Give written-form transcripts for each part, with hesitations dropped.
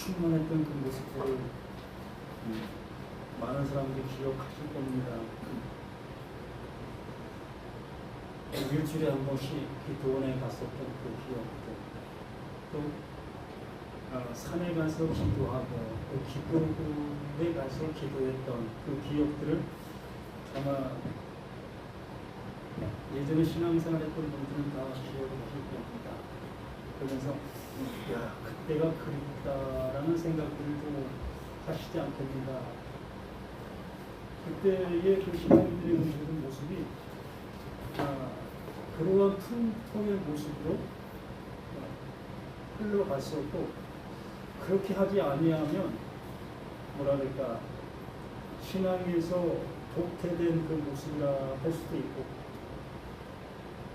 충만했던 그 모습들을 많은 사람들이 기억하실 겁니다. 일주일에 한 번씩 기도원에 갔었던 그 기억들, 또 산에 가서 기도하고 또 기도원에 가서 기도했던 그 기억들을 아마 예전에 신앙생활했던 분들은 다 기억을 하실 겁니다. 그러면서 야, 그때가 그립다라는 생각들도 하시지 않겠는가. 그때의 그 신앙인들의 모습이 그러한 풍토의 모습으로 흘러갔었고, 그렇게 하지 아니하면 뭐라 그럴까, 신앙에서 도태된 그 모습이라 할 수도 있고,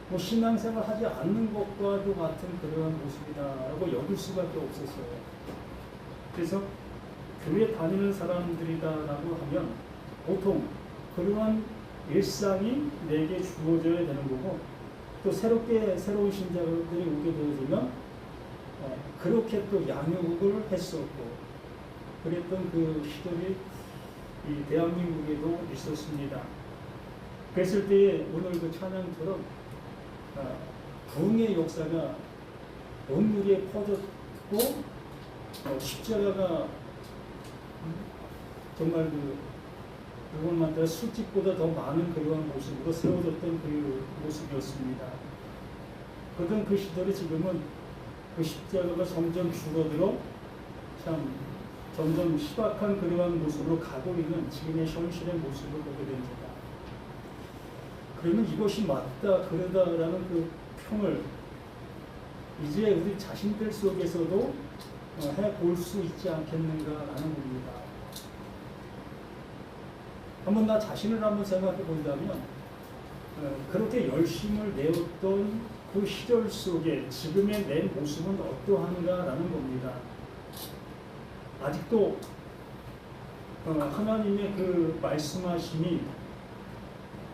뭐 신앙생활 하지 않는 것과도 같은 그러한 모습이다라고 여길 수밖에 없었어요. 그래서 교회 다니는 사람들이다라고 하면 보통 그러한 일상이 내게 주어져야 되는 거고, 또 새로운 신자들이 오게 되어지면 그렇게 또 양육을 했었고, 그랬던 그 시절이 이 대한민국에도 있었습니다. 그랬을 때에 오늘 그 찬양처럼 부흥의 역사가 온누리에 퍼졌고, 십자가가 정말 그것만 따라 술집보다 더 많은 그러한 모습으로 세워졌던 그 모습이었습니다. 그러던 그 시절이 지금은 그 십자가가 점점 줄어들어 참 점점 희박한 그러한 모습으로 가고 있는 지금의 현실의 모습을 보게 됩니다. 그러면 이것이 맞다 그러다라는 그 평을 이제 우리 자신들 속에서도 해볼 수 있지 않겠는가라는 겁니다. 한번 나 자신을 한번 생각해 본다면 그렇게 열심을 내었던 그 시절 속에 지금의 내 모습은 어떠한가라는 겁니다. 아직도 하나님의 그 말씀하심이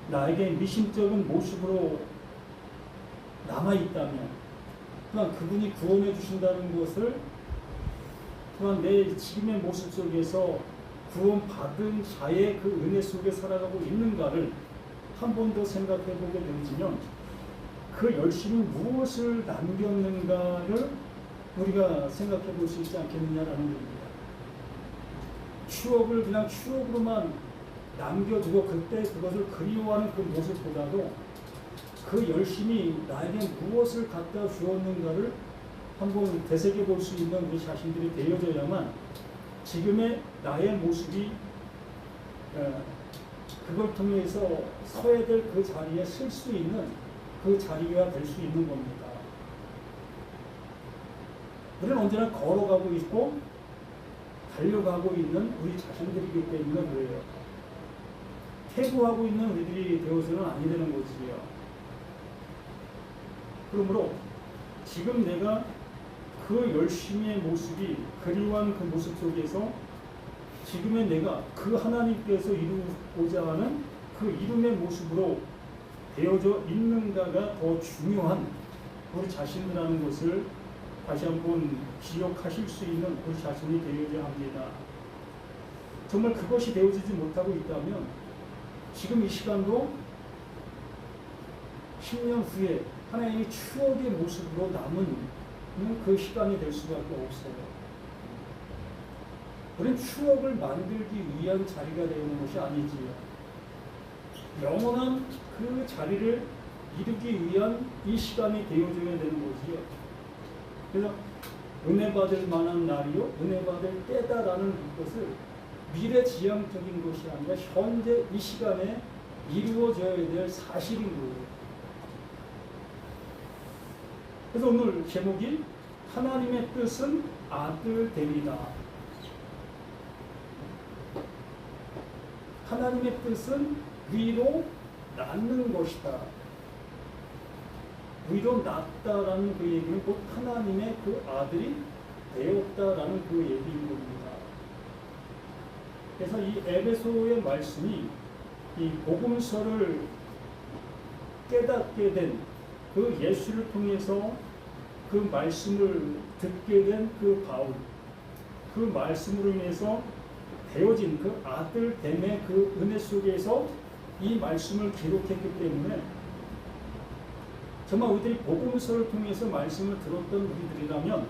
나에게 미심쩍은 모습으로 남아있다면, 또한 그분이 구원해 주신다는 것을 또한 내 지금의 모습 속에서 구원받은 자의 그 은혜 속에 살아가고 있는가를 한 번 더 생각해 보게 되면, 그 열심히 무엇을 남겼는가를 우리가 생각해 볼 수 있지 않겠느냐라는 겁니다. 추억을 그냥 추억으로만 남겨두고 그때 그것을 그리워하는 그 모습보다도 그 열심히 나에게 무엇을 갖다 주었는가를 한번 되새겨 볼 수 있는 우리 자신들이 되어져야만 지금의 나의 모습이 그걸 통해서 서야 될 그 자리에 설 수 있는 그 자리가 될 수 있는 겁니다. 우리는 언제나 걸어가고 있고 달려가고 있는 우리 자신들이기 때문에 그래요. 퇴구하고 있는 우리들이 되어서는 아니 되는 거지요. 그러므로 지금 내가 그 열심의 모습이 그리워한 그 모습 속에서 지금의 내가 그 하나님께서 이루고자 하는 그 이름의 모습으로 되어져 있는가가 더 중요한 우리 자신이라는 것을 다시 한번 기억하실 수 있는 우리 자신이 되어야 합니다. 정말 그것이 되어지지 못하고 있다면 지금 이 시간도 10년 후에 하나님의 추억의 모습으로 남은 그 시간이 될 수밖에 없어요. 우리는 추억을 만들기 위한 자리가 되는 것이 아니지요. 영원한 그 자리를 이루기 위한 이 시간이 되어줘야 되는 거지요. 그래서 은혜 받을 만한 날이요, 은혜 받을 때다라는 것을 미래지향적인 것이 아니라 현재 이 시간에 이루어져야 될 사실인 거예요. 그래서 오늘 제목이 하나님의 뜻은 아들 되리라. 하나님의 뜻은 위로 낳는 것이다. 위로 낳았다라는 그 얘기는 곧 하나님의 그 아들이 되었다라는 그 얘기인 겁니다. 그래서 이 에베소의 말씀이 이 복음서를 깨닫게 된 그 예수를 통해서 그 말씀을 듣게 된 그 바울, 그 말씀으로 인해서 되어진 그 아들됨의 그 은혜 속에서 이 말씀을 기록했기 때문에 정말 우리들이 복음서를 통해서 말씀을 들었던 우리들이라면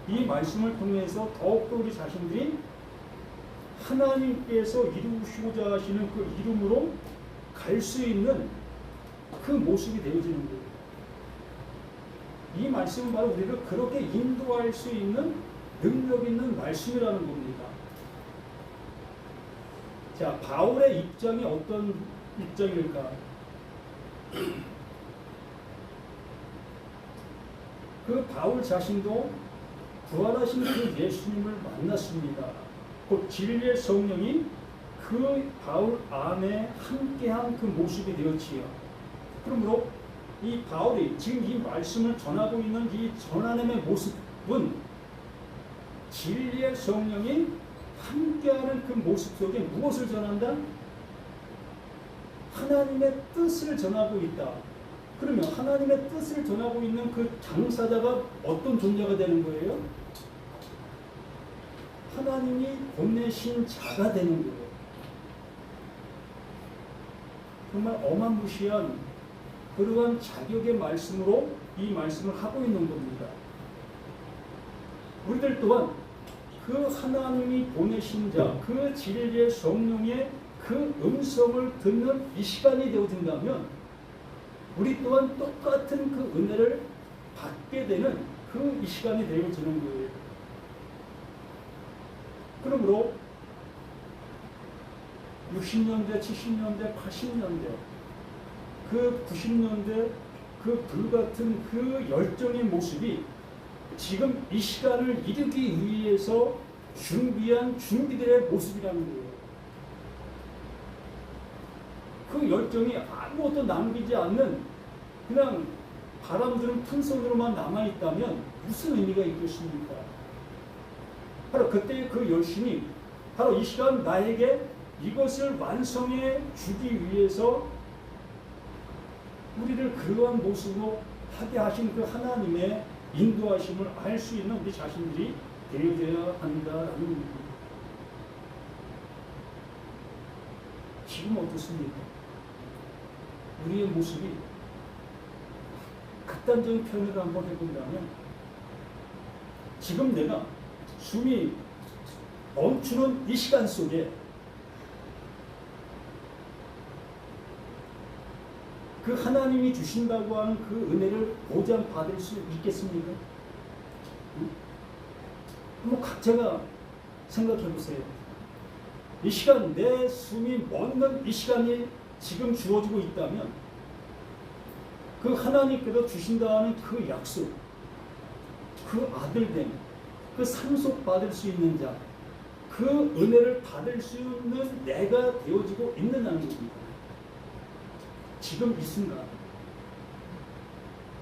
이 말씀을 통해서 더욱더 우리 자신들이 하나님께서 이루시고자 하시는 그 이름으로 갈 수 있는 그 모습이 되어지는 거예요. 이 말씀은 바로 우리를 그렇게 인도할 수 있는 능력 있는 말씀이라는 겁니다. 자, 바울의 입장이 어떤 입장일까? 그 바울 자신도 부활하신 그 예수님을 만났습니다. 곧 진리의 성령이 그 바울 안에 함께한 그 모습이 되었지요. 그러므로 이 바울이 지금 이 말씀을 전하고 있는 이 전하님의 모습은 진리의 성령이 함께하는 그 모습 속에 무엇을 전한다? 하나님의 뜻을 전하고 있다. 그러면 하나님의 뜻을 전하고 있는 그 당사자가 어떤 존재가 되는 거예요? 하나님이 보내신 자가 되는 거예요. 정말 어마무시한 그러한 자격의 말씀으로 이 말씀을 하고 있는 겁니다. 우리들 또한 그 하나님이 보내신 자, 그 진리의 성령의 그 음성을 듣는 이 시간이 되어진다면 우리 또한 똑같은 그 은혜를 받게 되는 그 이 시간이 되어지는 거예요. 그러므로 60년대, 70년대, 80년대, 그 90년대 그 불같은 그 열정의 모습이 지금 이 시간을 이루기 위해서 준비한 준비들의 모습이라는 거예요. 그 열정이 아무것도 남기지 않는 그냥 바람 드는 풍선으로만 남아있다면 무슨 의미가 있겠습니까? 바로 그때의 그 열심이 바로 이 시간 나에게 이것을 완성해 주기 위해서 우리를 그러한 모습으로 하게 하신 그 하나님의 인도하심을 알 수 있는 우리 자신들이 되어져야 한다라는 겁니다. 지금 어떻습니까? 우리의 모습이 극단적인 표현을 한번 해본다면 지금 내가 숨이 멈추는 이 시간 속에 그 하나님이 주신다고 하는 그 은혜를 보장 받을 수 있겠습니까? 한번 각자가 생각해 보세요. 이 시간 내 숨이 멎는 이 시간이 지금 주어지고 있다면 그 하나님께서 주신다는 그 약속, 그 아들됨, 그 상속받을 수 있는 자, 그 은혜를 받을 수 있는 내가 되어지고 있느냐는 겁니다. 지금 이 순간,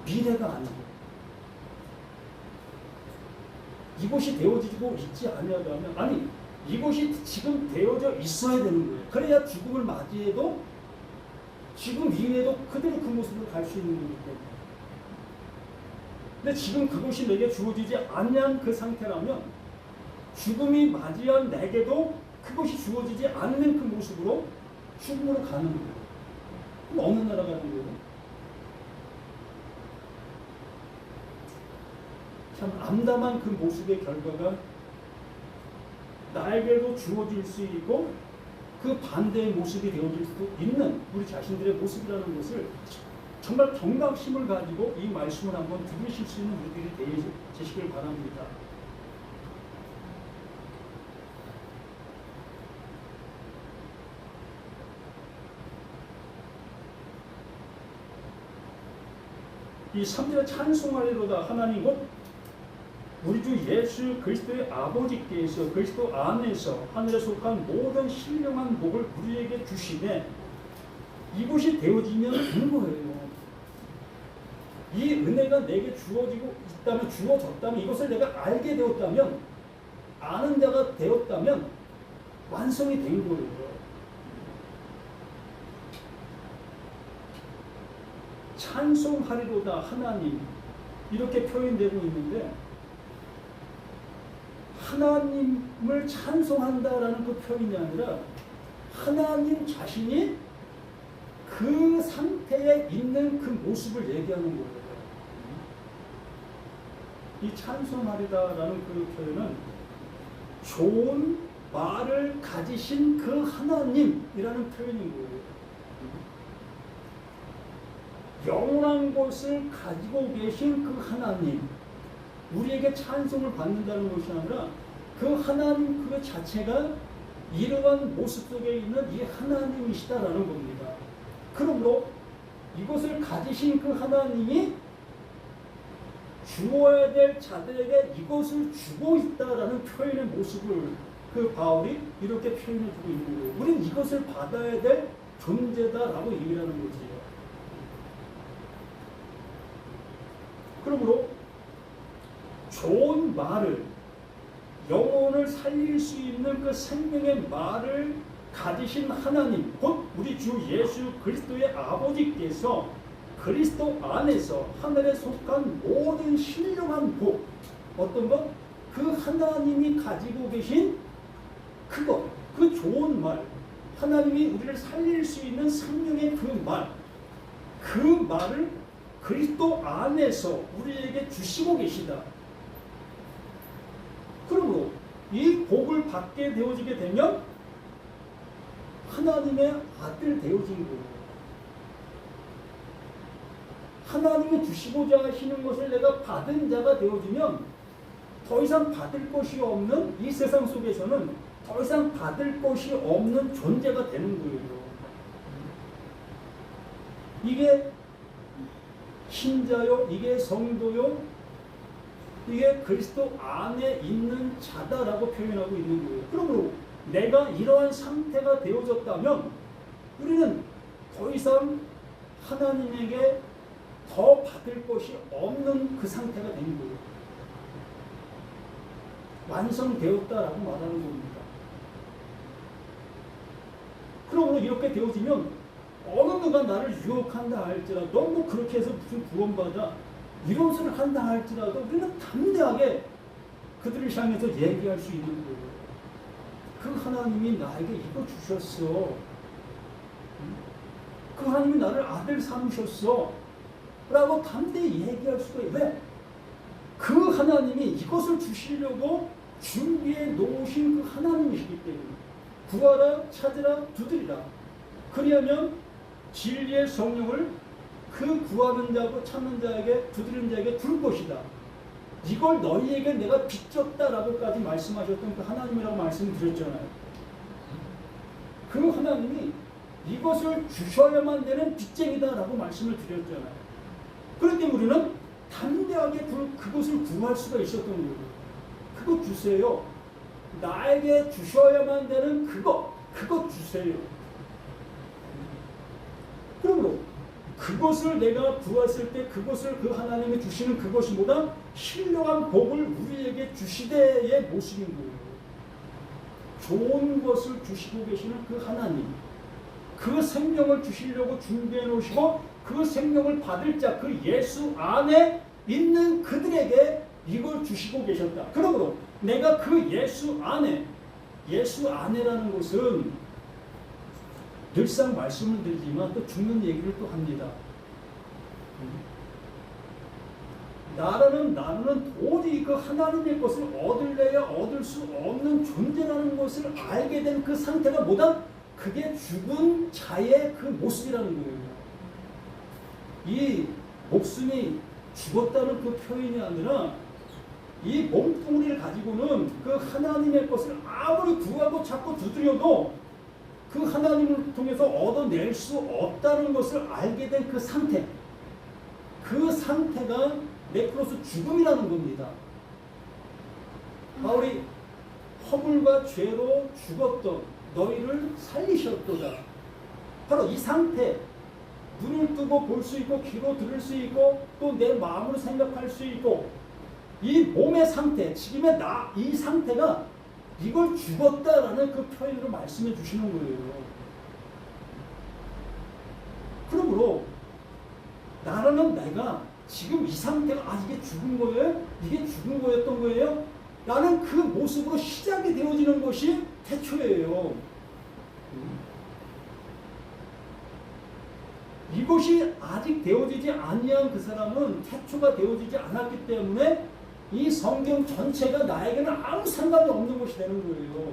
미래가 아니고 이곳이 되어지고 있지 않냐면 아니 이곳이 지금 되어져 있어야 되는 거예요. 그래야 죽음을 맞이해도 지금 이후에도 그대로 그 모습으로 갈 수 있는 거기 때문에. 근데 지금 그것이 내게 주어지지 않는 그 상태라면 죽음이 맞이한 내게도 그것이 주어지지 않는 그 모습으로 죽음으로 가는 거예요. 그럼 어느 나라 가는 거예요? 참 암담한 그 모습의 결과가 나에게도 주어질 수 있고 그 반대의 모습이 되어질 수도 있는 우리 자신들의 모습이라는 것을 정말 경각심을 가지고 이 말씀을 한번 들으실 수 있는 우리들이 되시길 바랍니다. 이 3절 찬송하리로다 하나님 곧 우리 주 예수 그리스도의 아버지께서 그리스도 안에서 하늘에 속한 모든 신령한 복을 우리에게 주시되 이것이 되어지면 되는 거예요. 이 은혜가 내게 주어지고 있다면 주어졌다면 이것을 내가 알게 되었다면 아는 자가 되었다면 완성이 된 거예요. 찬송하리로다 하나님 이렇게 표현되고 있는데 하나님을 찬송한다라는 그 표현이 아니라 하나님 자신이 그 상태에 있는 그 모습을 얘기하는 거예요. 이 찬송하리다라는 그 표현은 좋은 말을 가지신 그 하나님이라는 표현인 거예요. 영원한 것을 가지고 계신 그 하나님, 우리에게 찬송을 받는다는 것이 아니라 그 하나님 그 자체가 이러한 모습 속에 있는 이 하나님이시다라는 겁니다. 그러므로 이것을 가지신 그 하나님이 주어야 될 자들에게 이것을 주고 있다라는 표현의 모습을 그 바울이 이렇게 표현해 주고 있는 거예요. 우리는 이것을 받아야 될 존재다라고 얘기를 하는 거지요. 그러므로 좋은 말을, 영혼을 살릴 수 있는 그 생명의 말을 가지신 하나님, 곧 우리 주 예수 그리스도의 아버지께서 그리스도 안에서 하늘에 속한 모든 신령한 복, 어떤 것? 그 하나님이 가지고 계신 그것, 그 좋은 말, 하나님이 우리를 살릴 수 있는 생명의 그 말, 그 말을 그리스도 안에서 우리에게 주시고 계시다. 그러므로 이 복을 받게 되어지게 되면 하나님의 아들 되어진 거예요. 하나님이 주시고자 하시는 것을 내가 받은 자가 되어지면 더 이상 받을 것이 없는 이 세상 속에서는 더 이상 받을 것이 없는 존재가 되는 거예요. 이게 신자요, 이게 성도요, 이게 그리스도 안에 있는 자다라고 표현하고 있는 거예요. 그러므로 내가 이러한 상태가 되어졌다면 우리는 더 이상 하나님에게 더 받을 것이 없는 그 상태가 되는 거예요. 완성되었다라고 말하는 겁니다. 그러므로 이렇게 되어지면 어느 누가 나를 유혹한다 할지라도, 뭐 그렇게 해서 무슨 구원받아 이런 소리를 한다 할지라도 우리는 담대하게 그들을 향해서 얘기할 수 있는 거예요. 그 하나님이 나에게 이거 주셨어. 그 하나님이 나를 아들 삼으셨어. 라고 담대히 얘기할 수가 있어요. 왜? 그 하나님이 이것을 주시려고 준비해 놓으신 그 하나님이시기 때문에 구하라, 찾으라, 두드리라. 그리하면 진리의 성령을 그 구하는 자고 찾는 자에게, 두드리는 자에게 줄 것이다. 이걸 너희에게 내가 빚졌다라고까지 말씀하셨던 그 하나님이라고 말씀드렸잖아요. 그 하나님이 이것을 주셔야만 되는 빚쟁이다라고 말씀을 드렸잖아요. 그렇기 때문에 우리는 담대하게 그것을 구할 수가 있었던 거예요. 그거 주세요. 나에게 주셔야만 되는 그거 주세요. 그러므로 그것을 내가 구했을 때 그것을 그 하나님이 주시는 그것이 뭐다? 신령한 복을 우리에게 주시되의 모습인 거예요. 좋은 것을 주시고 계시는 그 하나님, 그 생명을 주시려고 준비해 놓으시고 그 생명을 받을 자, 그 예수 안에 있는 그들에게 이걸 주시고 계셨다. 그러므로 내가 그 예수 안에라는 것은 늘상 말씀을 드리지만 또 죽는 얘기를 또 합니다. 나는 도저히 그 하나님의 것을 얻을래야 얻을 수 없는 존재라는 것을 알게 된 그 상태가 뭐다? 그게 죽은 자의 그 모습이라는 거예요. 이 목숨이 죽었다는 그 표현이 아니라 이 몸뚱이를 가지고는 그 하나님의 것을 아무리 구하고 찾고 두드려도 그 하나님을 통해서 얻어낼 수 없다는 것을 알게 된 그 상태, 그 상태가 네크로스 죽음이라는 겁니다. 바울이 허물과 죄로 죽었던 너희를 살리셨도다. 바로 이 상태, 눈을 뜨고 볼 수 있고 귀로 들을 수 있고 또 내 마음으로 생각할 수 있고 이 몸의 상태, 지금의 나, 이 상태가 이걸 죽었다라는 그 표현으로 말씀해 주시는 거예요. 그러므로 나라는 내가 지금 이 상태가 이게 죽은 거예요? 이게 죽은 거였던 거예요? 라는 그 모습으로 시작이 되어지는 것이 태초예요. 이것이 아직 되어지지 아니한 그 사람은 태초가 되어지지 않았기 때문에 이 성경 전체가 나에게는 아무 상관이 없는 것이 되는 거예요.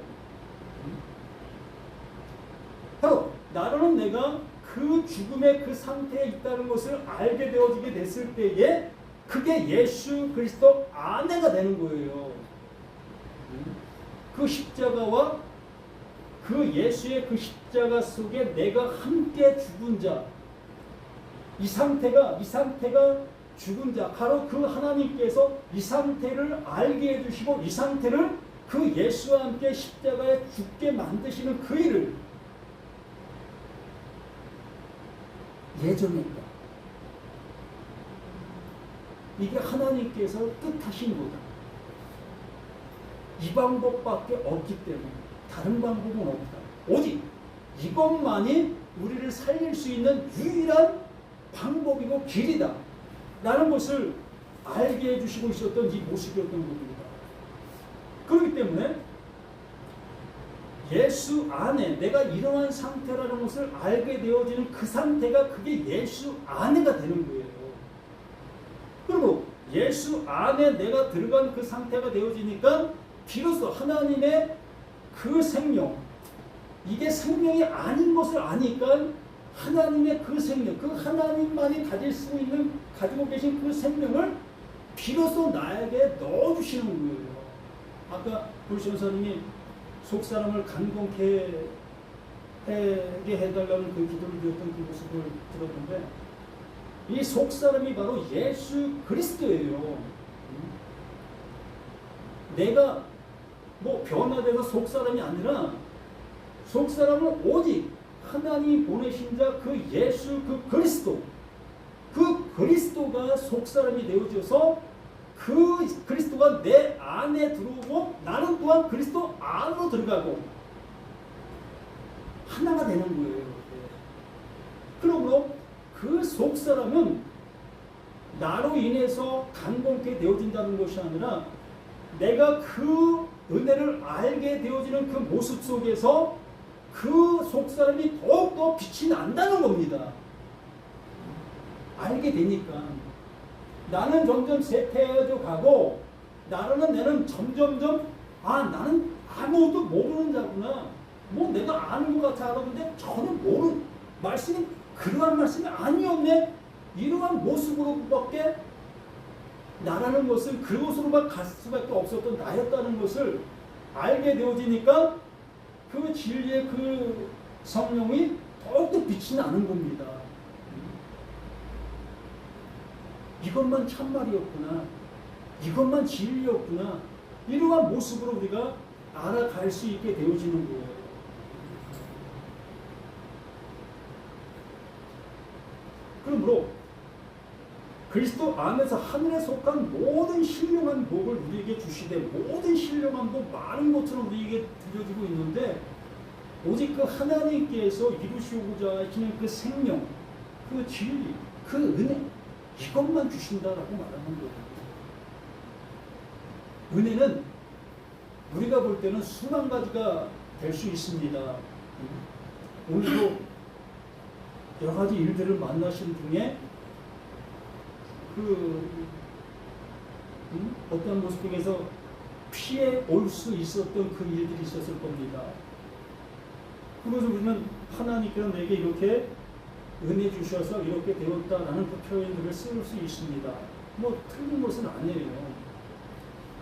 바로 나로는 내가 그 죽음의 그 상태에 있다는 것을 알게 되어지게 됐을 때에 그게 예수 그리스도 안에가 되는 거예요. 그 십자가와 그 예수의 그 십자가 속에 내가 함께 죽은 자, 이 상태가 죽은 자, 바로 그 하나님께서 이 상태를 알게 해주시고 이 상태를 그 예수와 함께 십자가에 죽게 만드시는 그 일을 예정했다. 이게 하나님께서 뜻하신 거다. 이 방법밖에 없기 때문에 다른 방법은 없다. 오직 이것만이 우리를 살릴 수 있는 유일한 방법이고 길이다 라는 것을 알게 해주시고 있었던 이 모습이었던 겁니다. 그렇기 때문에 예수 안에 내가 이러한 상태라는 것을 알게 되어지는 그 상태가 그게 예수 안에가 되는 거예요. 그리고 예수 안에 내가 들어간 그 상태가 되어지니까 비로소 하나님의 그 생명, 이게 생명이 아닌 것을 아니까 하나님의 그 생명, 그 하나님만이 가지고 계신 그 생명을 비로소 나에게 넣어주시는 거예요. 아까 우리 전사님이 속사람을 간공케 해달라는 그 기도를 드렸던 그 모습을 들었는데 이 속사람이 바로 예수 그리스도예요. 내가 뭐 변화돼서 속사람이 아니라 속사람은 오직 하나님이 보내신 자 그 예수 그 그리스도가 속사람이 되어져서 그 그리스도가 내 안에 들어오고 나는 또한 그리스도 안으로 들어가고 하나가 되는 거예요. 그러므로 그 속사람은 나로 인해서 간공케 되어진다는 것이 아니라 내가 그 은혜를 알게 되어지는 그 모습 속에서 그 속사람이 더욱더 빛이 난다는 겁니다. 알게 되니까 나는 점점 쇠퇴해져 가고 나는 점점점 나는 아무것도 모르는 자구나. 뭐 내가 아는 것 같아 알았는데 전혀 모르는 말씀이 그러한 말씀이 아니었네. 이러한 모습으로밖에 나라는 것은 그곳으로만 갈 수밖에 없었던 나였다는 것을 알게 되어지니까 그 진리의 그 성령이 더욱더 빛이 나는 겁니다. 이것만 참말이었구나. 이것만 진리였구나. 이러한 모습으로 우리가 알아갈 수 있게 되어지는 거예요. 그러므로 그리스도 안에서 하늘에 속한 모든 신령한 복을 우리에게 주시되 모든 신령한 복 많은 것처럼 우리에게 들려지고 있는데 오직 그 하나님께서 이루시고자 하시는 그 생명, 그 진리, 그 은혜 이것만 주신다라고 말하는 거예요. 은혜는 우리가 볼 때는 수만 가지가 될 수 있습니다. 오늘도 여러 가지 일들을 만나신 중에 어떤 모습 중에서 피해 올 수 있었던 그 일들이 있었을 겁니다. 그것을 우리는 하나님께서 내게 이렇게 은혜 주셔서 이렇게 되었다라는 그 표현들을 쓸 수 있습니다. 뭐 틀린 것은 아니에요.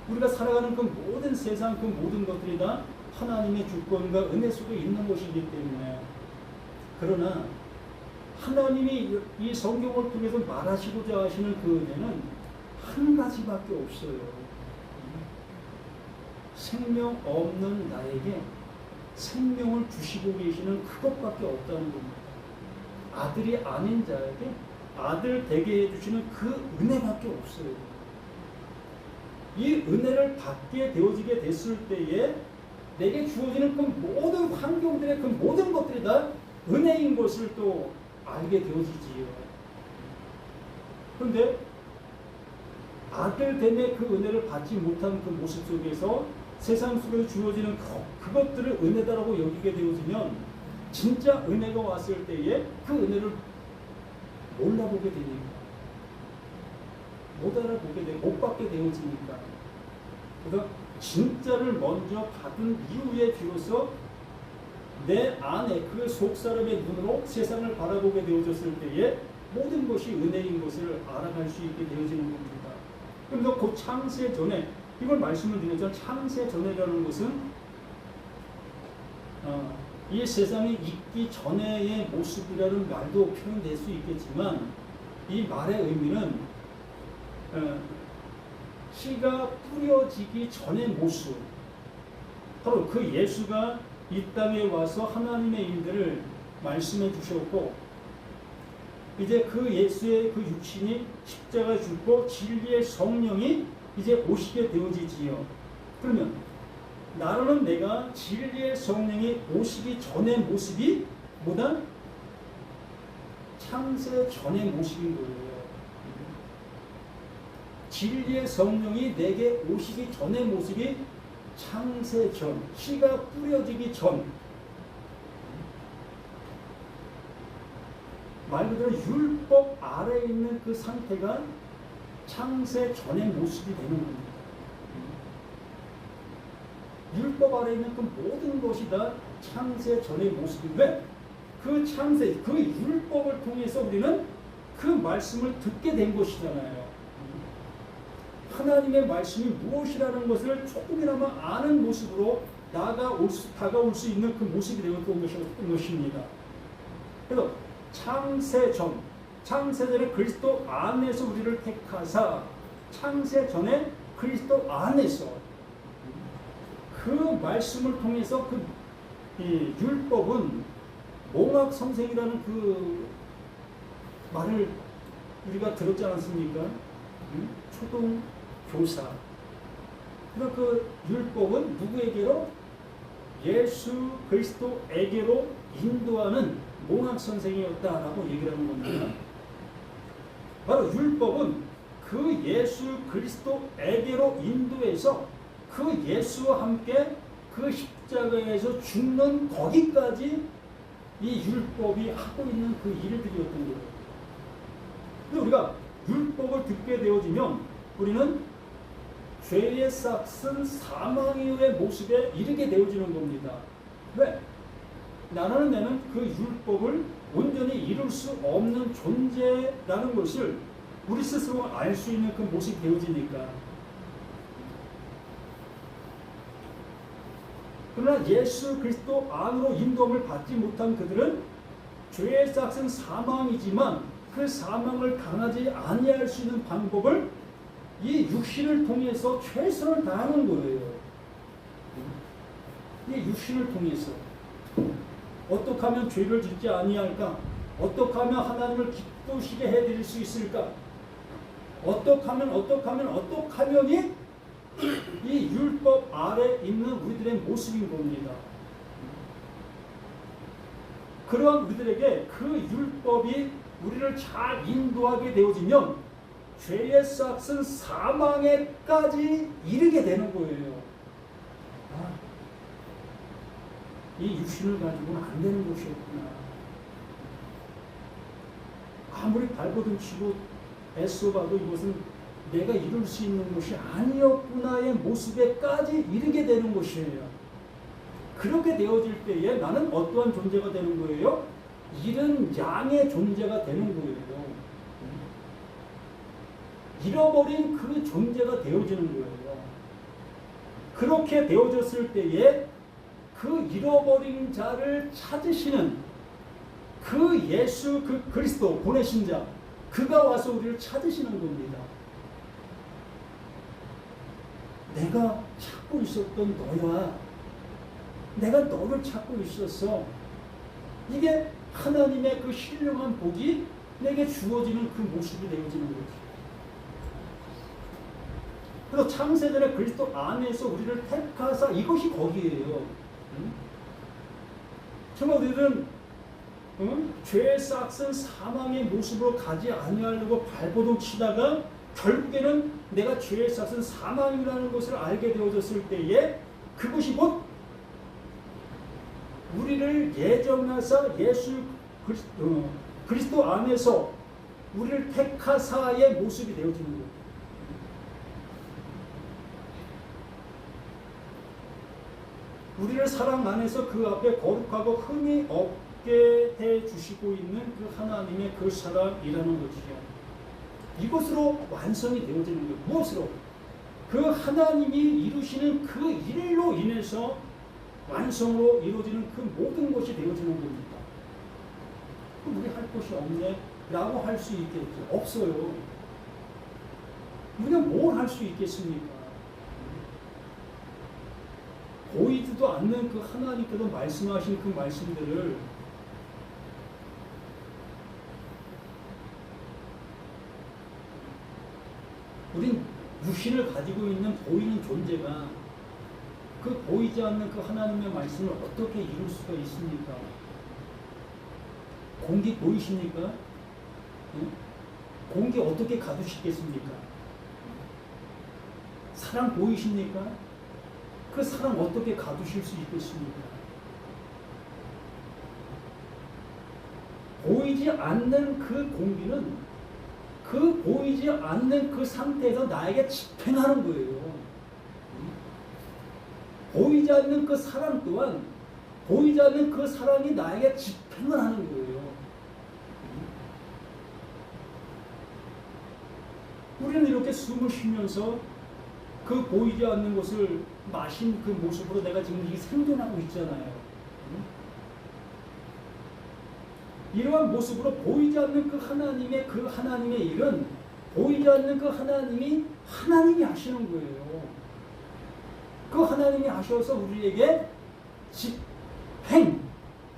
우리가 살아가는 그 모든 세상 그 모든 것들이 다 하나님의 주권과 은혜 속에 있는 것이기 때문에 그러나 하나님이 이 성경을 통해서 말하시고자 하시는 그 은혜는 한 가지밖에 없어요. 생명 없는 나에게 생명을 주시고 계시는 그것밖에 없다는 겁니다. 아들이 아닌 자에게 아들 되게 해주시는 그 은혜밖에 없어요. 이 은혜를 받게 되어지게 됐을 때에 내게 주어지는 그 모든 환경들의 그 모든 것들이 다 은혜인 것을 또 알게 되어지지요. 그런데 아들됨의 그 은혜를 받지 못한 그 모습 속에서 세상 속에서 주어지는 그것들을 은혜다라고 여기게 되어지면 진짜 은혜가 왔을 때에 그 은혜를 몰라보게 되니까, 못 알아보게 되고 못 받게 되어지니까, 그러니까 진짜를 먼저 받은 이후에 비로소 내 안에 그 속사람의 눈으로 세상을 바라보게 되어졌을 때에 모든 것이 은혜인 것을 알아갈 수 있게 되어지는 겁니다. 그래서 그 창세 전에, 이걸 말씀을 드렸죠. 창세 전에라는 것은 이 세상이 있기 전에의 모습이라는 말도 표현될 수 있겠지만, 이 말의 의미는 씨가 뿌려지기 전의 모습, 바로 그 예수가 이 땅에 와서 하나님의 일들을 말씀해 주셨고, 이제 그 예수의 그 육신이 십자가에 죽고 진리의 성령이 이제 오시게 되어지지요. 그러면 나로는 내가 진리의 성령이 오시기 전의 모습이 뭐다? 창세 전의 모습인 거예요. 진리의 성령이 내게 오시기 전의 모습이 창세 전, 씨가 뿌려지기 전, 말 그대로 율법 아래에 있는 그 상태가 창세 전의 모습이 되는 겁니다. 율법 아래에 있는 그 모든 것이 다 창세 전의 모습이, 왜? 그 창세, 그 율법을 통해서 우리는 그 말씀을 듣게 된 것이잖아요. 하나님의 말씀이 무엇이라는 것을 조금이나마 아는 모습으로 다가올 수 있는 그 모습이 되었던 것입니다. 그래서 창세전에 그리스도 안에서 우리를 택하사, 창세전에 그리스도 안에서 그 말씀을 통해서 이 율법은 몽학 선생이라는 그 말을 우리가 들었지 않습니까? 초등 교사. 그러니까 그 율법은 누구에게로? 예수 그리스도에게로 인도하는 몽학 선생이었다라고 얘기를 하는 겁니다. 바로 율법은 그 예수 그리스도에게로 인도해서 그 예수와 함께 그 십자가에서 죽는 거기까지 이 율법이 하고 있는 그 일들이었던 거예요. 근데 우리가 율법을 듣게 되어지면 우리는 죄의 싹은 사망의 모습에 이르게 되어지는 겁니다. 왜? 나는 그 율법을 온전히 이룰 수 없는 존재라는 것을 우리 스스로 알 수 있는 그 모습이 되어지니까. 그러나 예수 그리스도 안으로 인도함을 받지 못한 그들은 죄의 싹은 사망이지만 그 사망을 당하지 아니할 수 있는 방법을 이 육신을 통해서 최선을 다하는 거예요. 이 육신을 통해서 어떻게 하면 죄를 짓지 아니할까? 어떻게 하면 하나님을 기쁘시게 해드릴 수 있을까? 어떻게 하면이 이 율법 아래 있는 우리들의 모습인 겁니다. 그러한 우리들에게 그 율법이 우리를 잘 인도하게 되어지면 죄의 싹은 사망에까지 이르게 되는 거예요. 이 육신을 가지고는 안 되는 것이었구나. 아무리 발버둥 치고 애써봐도 이것은 내가 이룰 수 있는 것이 아니었구나의 모습에까지 이르게 되는 것이에요. 그렇게 되어질 때에 나는 어떠한 존재가 되는 거예요? 잃은 양의 존재가 되는 거예요. 잃어버린 그 존재가 되어지는 거예요. 그렇게 되어졌을 때에 그 잃어버린 자를 찾으시는 그 예수 그 그리스도 보내신 자, 그가 와서 우리를 찾으시는 겁니다. 내가 찾고 있었던 너야. 내가 너를 찾고 있었어. 이게 하나님의 그 신령한 복이 내게 주어지는 그 모습이 되어지는 거지. 그래서 창세전에 그리스도 안에서 우리를 택하사, 이것이 거기에요. 정말 우리들은 죄의 싹은 사망의 모습으로 가지 아니하려고 발버둥 치다가 결국에는 내가 죄의 삭은 사망이라는 것을 알게 되어졌을 때에 그것이 곧 우리를 예정하사 예수 그리스도 안에서 우리를 택하사의 모습이 되어지는 거예요. 우리를 사랑 안에서 그 앞에 거룩하고 흠이 없게 해주시고 있는 그 하나님의 그 사랑이라는 것이죠. 이것으로 완성이 되어지는 거예요. 무엇으로? 그 하나님이 이루시는 그 일로 인해서 완성으로 이루어지는 그 모든 것이 되어지는 겁니다. 우리 할 것이 없네? 라고 할 수 있겠죠. 없어요. 우리가 뭘 할 수 있겠습니까? 보이지도 않는 그 하나님께서 말씀하신 그 말씀들을 우린 육신을 가지고 있는 보이는 존재가 그 보이지 않는 그 하나님의 말씀을 어떻게 이룰 수가 있습니까? 공기 보이십니까? 응? 공기 어떻게 가두시겠습니까? 사랑 보이십니까? 그 사랑 어떻게 가두실 수 있겠습니까? 보이지 않는 그 공기는 그 보이지 않는 그 상태에서 나에게 집행하는 거예요. 보이지 않는 그 사랑 또한 보이지 않는 그 사랑이 나에게 집행을 하는 거예요. 우리는 이렇게 숨을 쉬면서 그 보이지 않는 것을 마신 그 모습으로 내가 지금 생존하고 있잖아요. 이러한 모습으로 보이지 않는 그 하나님의 일은 보이지 않는 그 하나님이 하시는 거예요. 그 하나님이 하셔서 우리에게 집행,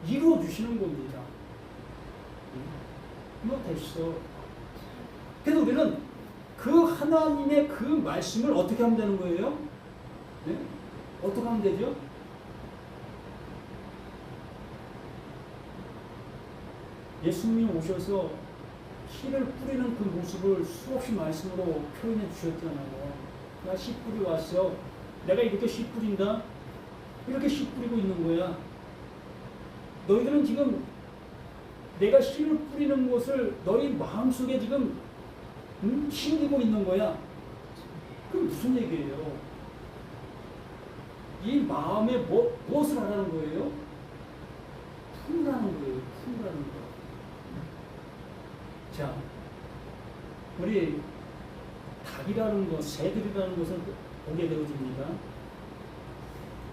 이루어 주시는 겁니다. 뭐 됐어. 그래서 우리는 그 하나님의 그 말씀을 어떻게 하면 되는 거예요? 네? 어떻게 하면 되죠? 예수님이 오셔서 씨를 뿌리는 그 모습을 수없이 말씀으로 표현해 주셨잖아요. 나 씨 뿌리 왔어. 내가 이렇게 씨 뿌린다. 이렇게 씨 뿌리고 있는 거야. 너희들은 지금 내가 씨를 뿌리는 것을 너희 마음속에 지금 심기고 있는 거야. 그럼 무슨 얘기예요? 이 마음에 무엇을 하라는 거예요? 품으라는 거예요. 품으라는 거. 자, 우리 닭이라는 것, 새들이라는 것을 보게 되어집니다.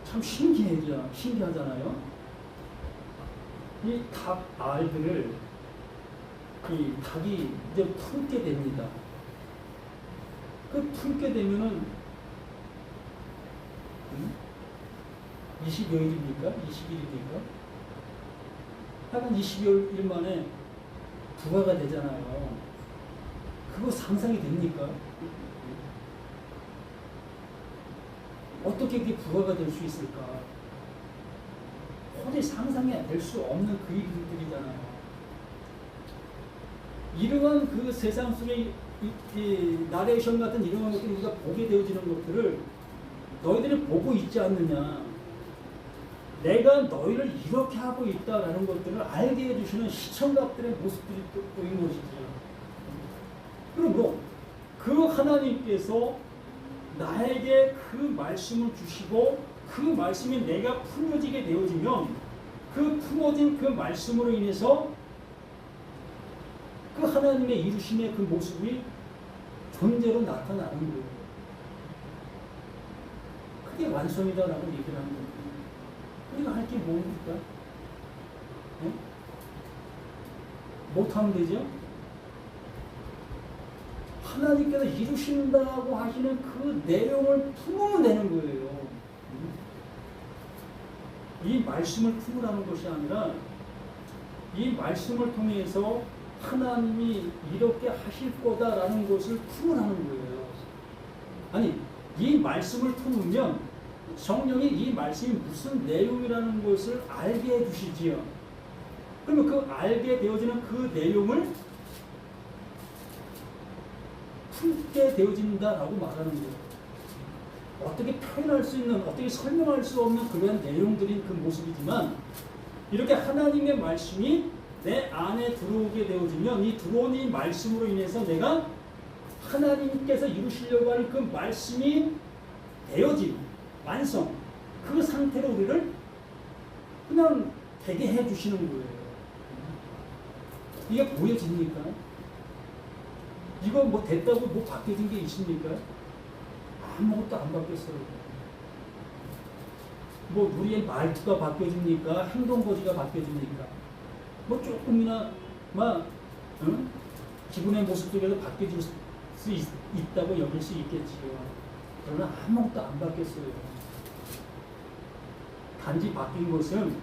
참 신기하잖아요. 이 닭 알들을 이 닭이 이제 품게 됩니다. 그 품게 되면은 20여일입니까? 20일입니까? 하여간 20여일 만에 부화가 되잖아요. 그거 상상이 됩니까? 어떻게 그게 부화가 될 수 있을까? 도저히 상상이 될 수 없는 그 일들이잖아요. 이러한 그 세상 속에 이 나레이션 같은 이러한 것들을 우리가 보게 되어지는 것들을 너희들이 보고 있지 않느냐. 내가 너희를 이렇게 하고 있다라는 것들을 알게 해주시는 시청각들의 모습들이 또 보이는 것이죠. 그러므로 그 하나님께서 나에게 그 말씀을 주시고 그 말씀이 내가 품어지게 되어지면 그 품어진 그 말씀으로 인해서 그 하나님의 이루심의 그 모습이 존재로 나타나는 거예요. 그게 완성이다라고 얘기를 하는 거예요. 우리가 할 게 뭡니까? 네? 못하면 되죠? 하나님께서 이루신다고 하시는 그 내용을 품으면 되는 거예요. 이 말씀을 품으라는 것이 아니라 이 말씀을 통해서 하나님이 이렇게 하실 거다라는 것을 품으라는 거예요. 아니, 이 말씀을 품으면 성령이 이 말씀이 무슨 내용이라는 것을 알게 해주시지요. 그러면 그 알게 되어지는 그 내용을 품게 되어진다라고 말하는 거예요. 어떻게 표현할 수 있는, 어떻게 설명할 수 없는 그러한 내용들인 그 모습이지만 이렇게 하나님의 말씀이 내 안에 들어오게 되어지면 이 들어온 이 말씀으로 인해서 내가 하나님께서 이루시려고 하는 그 말씀이 되어진 완성, 그 상태로 우리를 그냥 되게 해주시는 거예요. 이게 보여집니까? 이거 뭐 됐다고 뭐 바뀌어진 게 있습니까? 아무것도 안 바뀌었어요. 뭐 우리의 말투가 바뀌어집니까? 행동거지가 바뀌어집니까? 뭐 조금이나 막 기분의 모습 속에서 바뀌어질 수 있다고 여길 수 있겠지요. 그러나 아무것도 안 바뀌었어요. 단지 바뀐 것은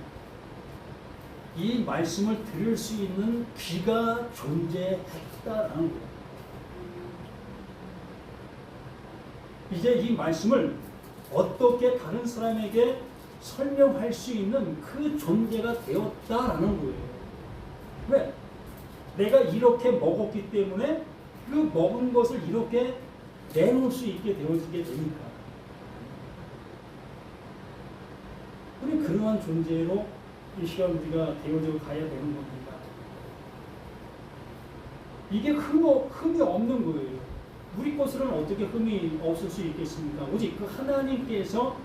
이 말씀을 들을 수 있는 귀가 존재했다라는 거예요. 이제 이 말씀을 어떻게 다른 사람에게 설명할 수 있는 그 존재가 되었다라는 거예요. 왜? 내가 이렇게 먹었기 때문에 그 먹은 것을 이렇게 내놓을 수 있게 되어지게 되니까. 우리 그러한 존재로 이 시간 우리가 되어져 가야 되는 겁니다. 이게 흠이 없는 거예요. 우리 것으로는 어떻게 흠이 없을 수 있겠습니까? 오직 그 하나님께서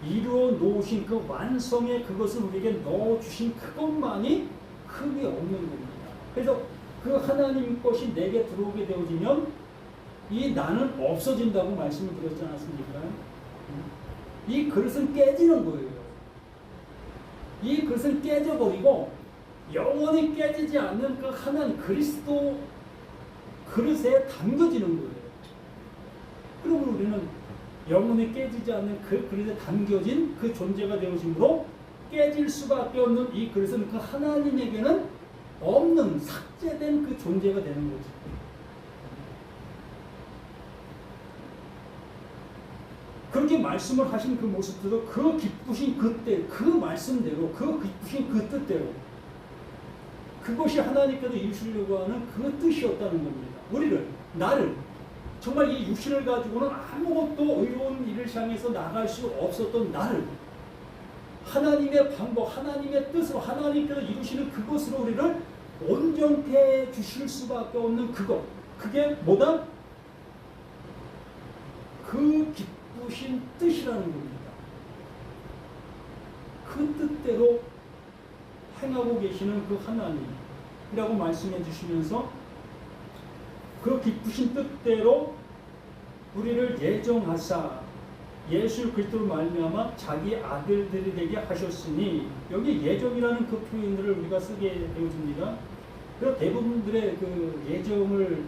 이루어 놓으신 그 완성의 그것을 우리에게 넣어주신 그것만이 흠이 없는 겁니다. 그래서 그 하나님 것이 내게 들어오게 되어지면 이 나는 없어진다고 말씀을 드렸지 않았습니까? 이 그릇은 깨지는 거예요. 이 그릇은 깨져버리고 영원히 깨지지 않는 그 하나님 그리스도 그릇에 담겨지는 거예요. 그러면 우리는 영원히 깨지지 않는 그 그릇에 담겨진 그 존재가 되어지므로 깨질 수밖에 없는 이 그릇은 그 하나님에게는 없는 삭제된 그 존재가 되는 거죠. 그렇게 말씀을 하신 그 모습들도 그 기쁘신 그때 그 말씀대로 그 기쁘신 그 뜻대로 그것이 하나님께서 이루시려고 하는 그 뜻이었다는 겁니다. 우리를 나를 정말 이 육신을 가지고는 아무것도 의로운 일을 향해서 나갈 수 없었던 나를 하나님의 방법, 하나님의 뜻으로 하나님께서 이루시는 그것으로 우리를 온전케 해 주실 수밖에 없는 그것. 그게 뭐다? 그 기쁘신 뜻이라는 겁니다. 그 뜻대로 행하고 계시는 그 하나님이라고 말씀해 주시면서 그 기쁘신 뜻대로 우리를 예정하사 예수 그리스도로 말미암아 자기 아들들이 되게 하셨으니 여기 예정이라는 그 표현들을 우리가 쓰게 되어집니다. 그래서 대부분들의 그 예정을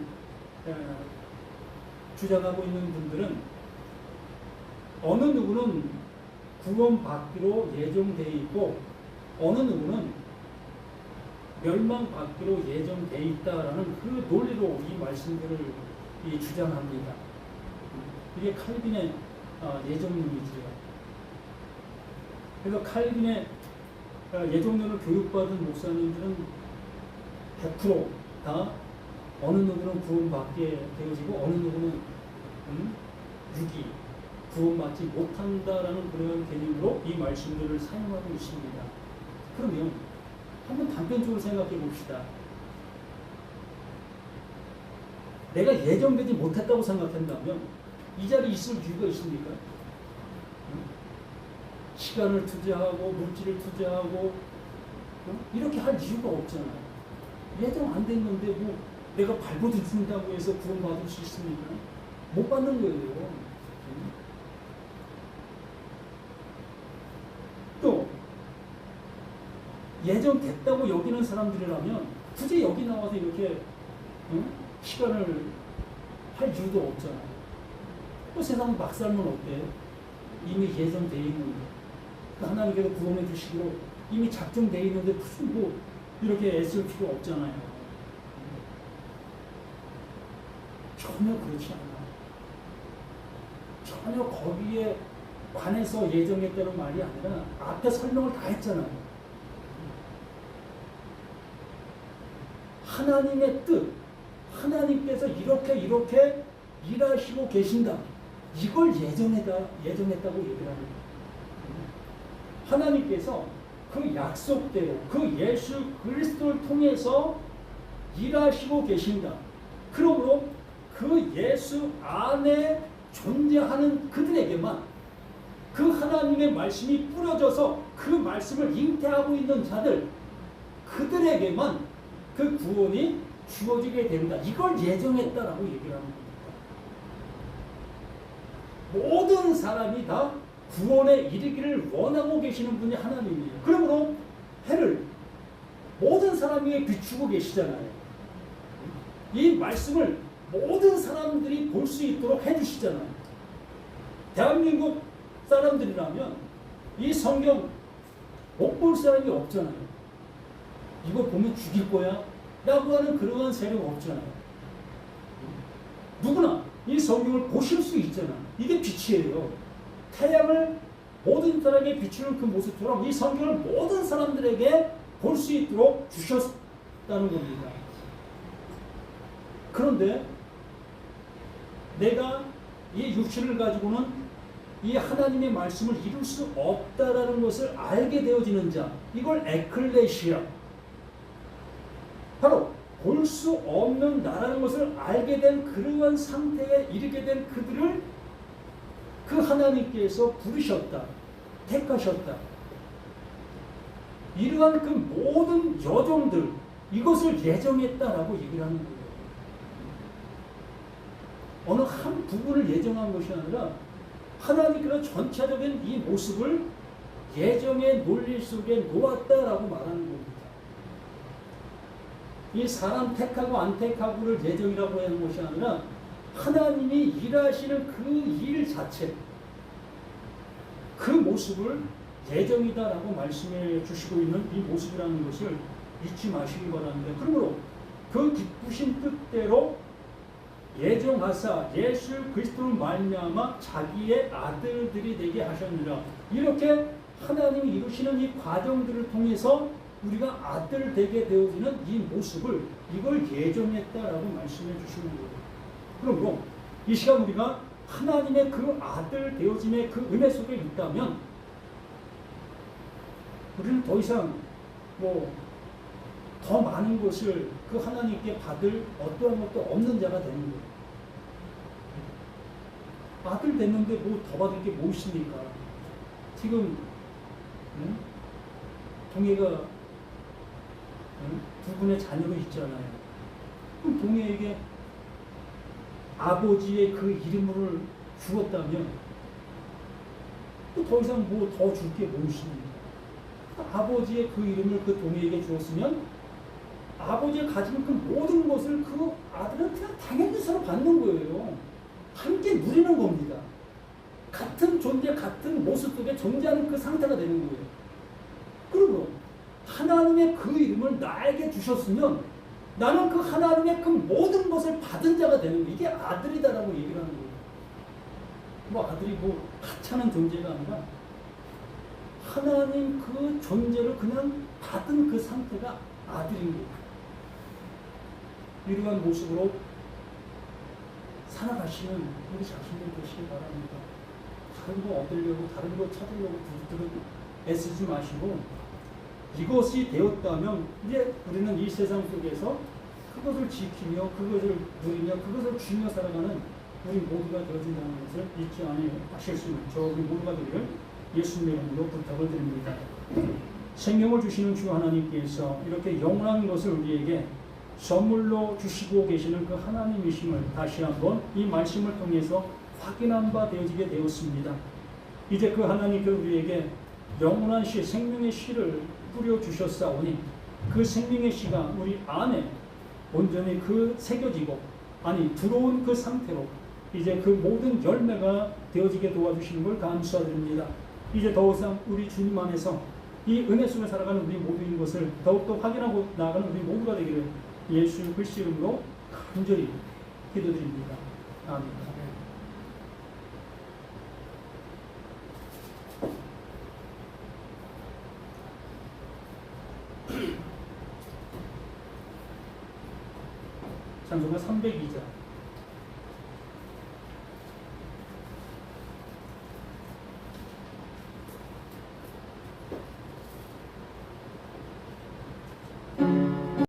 주장하고 있는 분들은 어느 누구는 구원받기로 예정되어 있고 어느 누구는 멸망받기로 예정되어 있다라는 그 논리로 이 말씀들을 주장합니다. 이게 칼빈의 예정론이지요. 그래서 칼빈의 예정론을 교육받은 목사님들은 100% 어느 누구는 구원받게 되어지고 어느 누구는 유기 구원받지 못한다라는 그런 개념으로 이 말씀들을 사용하고 있습니다. 그러면 한번 단편적으로 생각해 봅시다. 내가 예정되지 못했다고 생각한다면 이 자리에 있을 이유가 있습니까? 시간을 투자하고 물질을 투자하고 이렇게 할 이유가 없잖아요. 예정 안 된 건데 뭐 내가 발버둥친다고 해서 구원받을 수 있습니까? 못 받는 거예요. 또 예정됐다고 여기는 사람들이라면 굳이 여기 나와서 이렇게 시간을 할 이유도 없잖아요. 또 세상 막 살면 어때? 이미 예정되어 있는데 하나님께서 구원해 주시기로 이미 작정되어 있는데 무슨 뭐 이렇게 애쓸 필요 없잖아요. 전혀 그렇지 않아. 전혀 거기에 관해서 예정했다는 말이 아니라 앞에 설명을 다 했잖아요. 하나님의 뜻, 하나님께서 이렇게 일하시고 계신다. 이걸 예정했다고 얘기를 합니다. 하나님께서 그 약속대로 그 예수 그리스도를 통해서 일하시고 계신다. 그러므로 그 예수 안에 존재하는 그들에게만 그 하나님의 말씀이 뿌려져서 그 말씀을 잉태하고 있는 자들, 그들에게만 그 구원이 주어지게 된다. 이걸 예정했다라고 얘기를 하는 겁니다. 모든 사람이 다 구원에 이르기를 원하고 계시는 분이 하나님이에요. 그러므로 해를 모든 사람에게 비추고 계시잖아요. 이 말씀을 모든 사람들이 볼 수 있도록 해주시잖아요. 대한민국 사람들이라면 이 성경 못 볼 사람이 없잖아요. 이거 보면 죽일 거야 라고 하는 그러한 세력 없잖아요. 누구나 이 성경을 보실 수 있잖아. 이게 빛이에요. 태양을 모든 사람에게 비추는 그 모습처럼 이 성경을 모든 사람들에게 볼 수 있도록 주셨다는 겁니다. 그런데 내가 이 육신을 가지고는 이 하나님의 말씀을 이룰 수 없다라는 것을 알게 되어지는 자, 이걸 에클레시아, 바로 볼 수 없는 나라는 것을 알게 된 그러한 상태에 이르게 된 그들을 그 하나님께서 부르셨다, 택하셨다. 이러한 그 모든 여정들, 이것을 예정했다라고 얘기를 하는 거예요. 어느 한 부분을 예정한 것이 아니라 하나님께서 전체적인 이 모습을 예정의 논리 속에 놓았다라고 말하는 겁니다. 이 사람 택하고 안 택하고를 예정이라고 하는 것이 아니라 하나님이 일하시는 그 일 자체, 그 모습을 예정이다라고 말씀해 주시고 있는 이 모습이라는 것을 잊지 마시기 바랍니다. 그러므로 그 기쁘신 뜻대로 예정하사 예수 그리스도를 말미암아 자기의 아들들이 되게 하셨느라. 이렇게 하나님이 이루시는 이 과정들을 통해서 우리가 아들 되게 되어지는 이 모습을, 이걸 예정했다라고 말씀해 주시는 거예요. 그러므로 이 시간 우리가 하나님의 그 아들 되어짐의 그 은혜 속에 있다면 우리는 더 이상 더 많은 것을 그 하나님께 받을 어떠한 것도 없는 자가 되는 거예요. 아들 됐는데 뭐 더 받을 게 뭐 있습니까? 지금 동해가 두 분의 자녀가 있잖아요. 그럼 동해에게 아버지의 그 이름을 주었다면 또 더 이상 뭐 더 줄 게 뭐 있습니까? 아버지의 그 이름을 그 동해에게 주었으면 아버지가 가진 그 모든 것을 그 아들은 그냥 당연히 서로 받는 거예요. 함께 누리는 겁니다. 같은 존재, 같은 모습 속에 존재하는 그 상태가 되는 거예요. 그리고 하나님의 그 이름을 나에게 주셨으면 나는 그 하나님의 그 모든 것을 받은 자가 되는 거예요. 이게 아들이다라고 얘기를 하는 거예요. 아들이 하찮은 존재가 아니라 하나님 그 존재를 그냥 받은 그 상태가 아들인 거예요. 이러한 모습으로 살아가시는 우리 자신들 되시기 바랍니다. 다른 거 얻으려고, 다른 거 찾으려고 애쓰지 마시고, 이것이 되었다면 이제 우리는 이 세상 속에서 그것을 지키며 그것을 누리며 그것을 주며 살아가는 우리 모두가 되어진다는 것을 잊지 않으실 수 있는 저 우리 모두가 되기를 예수님의 이름으로 부탁을 드립니다. 생명을 주시는 주 하나님께서 이렇게 영원한 것을 우리에게 선물로 주시고 계시는 그 하나님이심을 다시 한번 이 말씀을 통해서 확인한 바 되어지게 되었습니다. 이제 그 하나님께서 우리에게 영원한 씨, 생명의 씨를 뿌려주셨사오니 그 생명의 씨가 우리 안에 온전히 그 새겨지고 들어온 그 상태로 이제 그 모든 열매가 되어지게 도와주시는 걸 감사드립니다. 이제 더 이상 우리 주님 안에서 이 은혜 속에 살아가는 우리 모두인 것을 더욱더 확인하고 나아가는 우리 모두가 되기를 예수 그리스도 이름으로 간절히 기도드립니다. 아멘. 찬송가 302장